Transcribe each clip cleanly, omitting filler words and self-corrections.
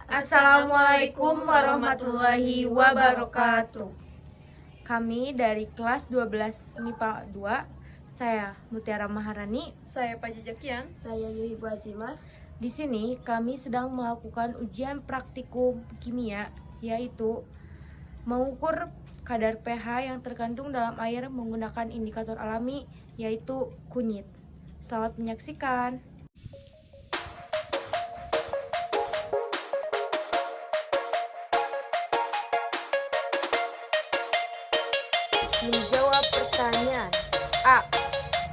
Assalamualaikum warahmatullahi wabarakatuh. Kami dari kelas 12 MIPA 2. Saya Mutiara Maharani. Saya Paji Jakian. Saya Yuhi Bu Azimah. Di sini kami sedang melakukan ujian praktikum kimia, yaitu mengukur kadar pH yang terkandung dalam air menggunakan indikator alami, yaitu kunyit. Selamat menyaksikan. Menjawab pertanyaan. A.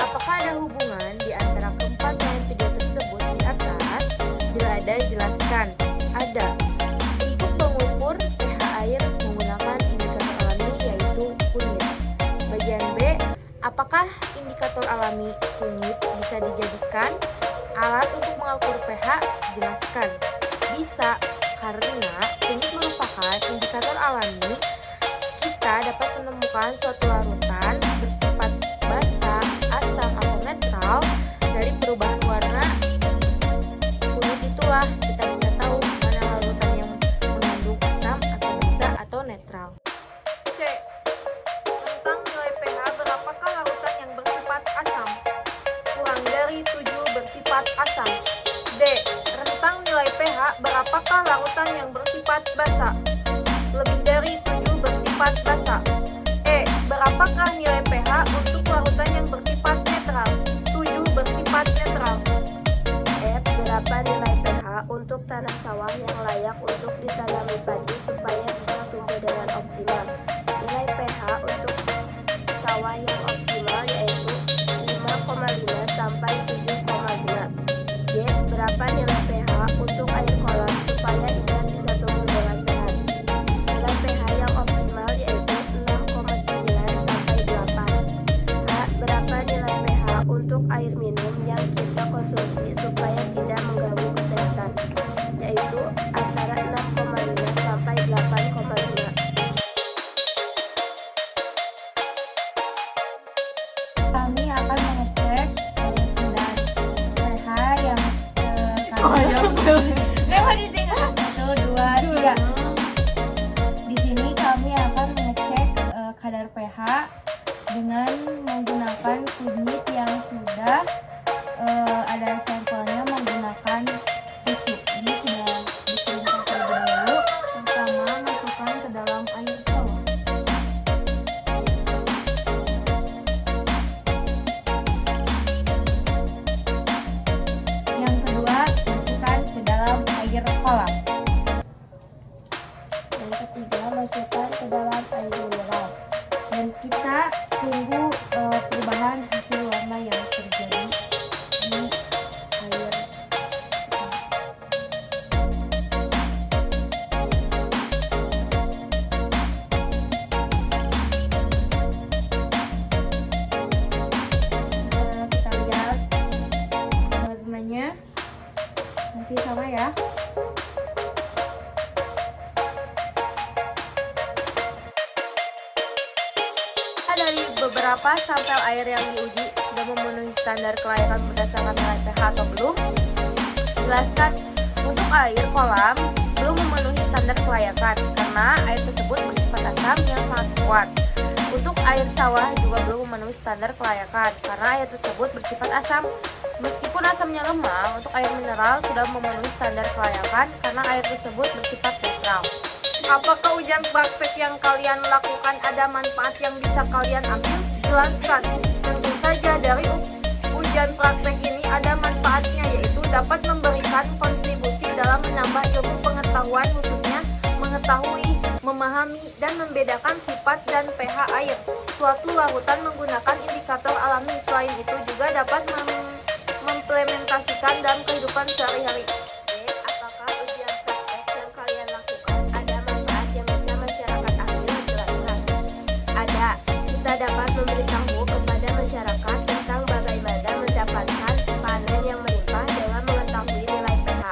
Apakah ada hubungan di antara keempat video tersebut di atas? Bila ada, jelaskan. Ada. Untuk mengukur pH air menggunakan indikator alami yaitu kunyit. Bagian B. Apakah indikator alami kunyit bisa dijadikan alat untuk mengukur pH? Jelaskan. Bisa, karena kunyit merupakan indikator alami. Kita dapat menemukan suatu larutan bersifat basa, asam, atau netral. Dari perubahan warna kunyit itulah kita bisa tahu mana larutan yang mengandung asam atau basa atau netral. C. Tentang nilai pH berapakah larutan yang bersifat asam? Kurang dari 7 bersifat asam. D. Rentang nilai pH berapakah larutan yang bersifat basa? Lebih dari 7 bersifat basa. E. Berapakah nilai pH untuk larutan yang bersifat netral? 7 bersifat netral. F. Berapa nilai pH untuk tanah sawah yang layak untuk ditanami padi supaya bisa tumbuh dengan optimal? Nilai pH untuk sawah yang optimal yaitu 5,5 sampai 7,5. G. Berapa nilai pH untuk air kolam supaya ikan bisa tumbuh dengan sehat? Nilai pH yang optimal yaitu 6,9 sampai 8. H. Berapa nilai pH untuk air minum yang kita konsumsi supaya tidak mengganggu kesehatan? Yaitu antara 6,5 sampai 8,5. Kami akan mengecek kadar pH yang satu, dua, tiga. Di sini kami akan mengecek kadar pH dengan menggunakan kunyit yang sudah ada sampelnya menggunakan tisu. Ini sudah dikeringkan terlebih dahulu. Pertama, masukkan ke dalam air sawah. Yang kedua, masukkan ke dalam air kolam. Yang ketiga, masukkan ke dalam air mineral. Dan kita tunggu perubahan hasil warna yang terjadi di air. Kita lihat warnanya masih sama ya. Dari beberapa sampel air yang diuji sudah memenuhi standar kelayakan berdasarkan nilai pH atau belum? Jelaskan. Untuk air kolam belum memenuhi standar kelayakan karena air tersebut bersifat asam yang sangat kuat. Untuk air sawah juga belum memenuhi standar kelayakan karena air tersebut bersifat asam. Meskipun asamnya lemah, untuk air mineral sudah memenuhi standar kelayakan karena air tersebut bersifat netral. Apakah ujian praktek yang kalian lakukan ada manfaat yang bisa kalian ambil? Jelaskan. Tentu saja dari ujian praktek ini ada manfaatnya, yaitu dapat memberikan kontribusi dalam menambah ilmu pengetahuan, khususnya mengetahui, memahami, dan membedakan sifat dan pH air suatu larutan menggunakan indikator alami. Selain itu juga dapat mengimplementasikan dalam kehidupan sehari-hari. Apakah ujian praktek yang kalian lakukan ada manfaat yang bisa masyarakat ambil? Jelaskan. Ada. Kita dapat memberitahu kepada masyarakat tentang bagaimana mendapatkan panen yang melimpah dengan mengetahui nilai pH.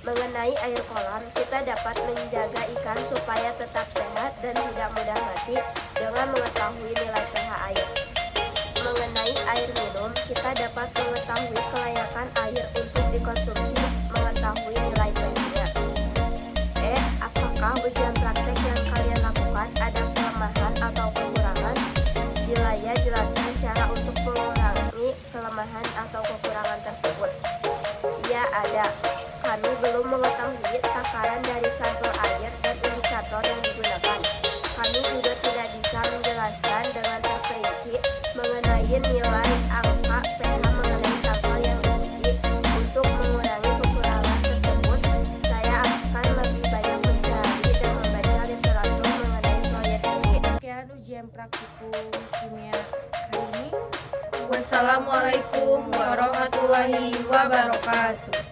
Mengenai air kolam, kita dapat menjaga ikan supaya tetap sehat dan tidak mudah mati dengan mengetahui nilai pH air. Mengenai air minum, kita dapat mengetahui kelayakan air untuk dikonsumsi mengetahui nilai pH-nya. kelemahan atau kekurangan tersebut? Ya, ada. Kami belum mengetahui takaran dari sampel air dan indikator yang digunakan. Kami juga tidak bisa menjelaskan dengan terperinci mengenai nilai angka pH mengenai sampel yang diuji. Untuk mengurangi kekurangan tersebut, saya akan lebih banyak mencari dan membaca literatur mengenai proyek ini. Sekian ujian praktikum kimia hari ini. Wassalamualaikum warahmatullahi wabarakatuh.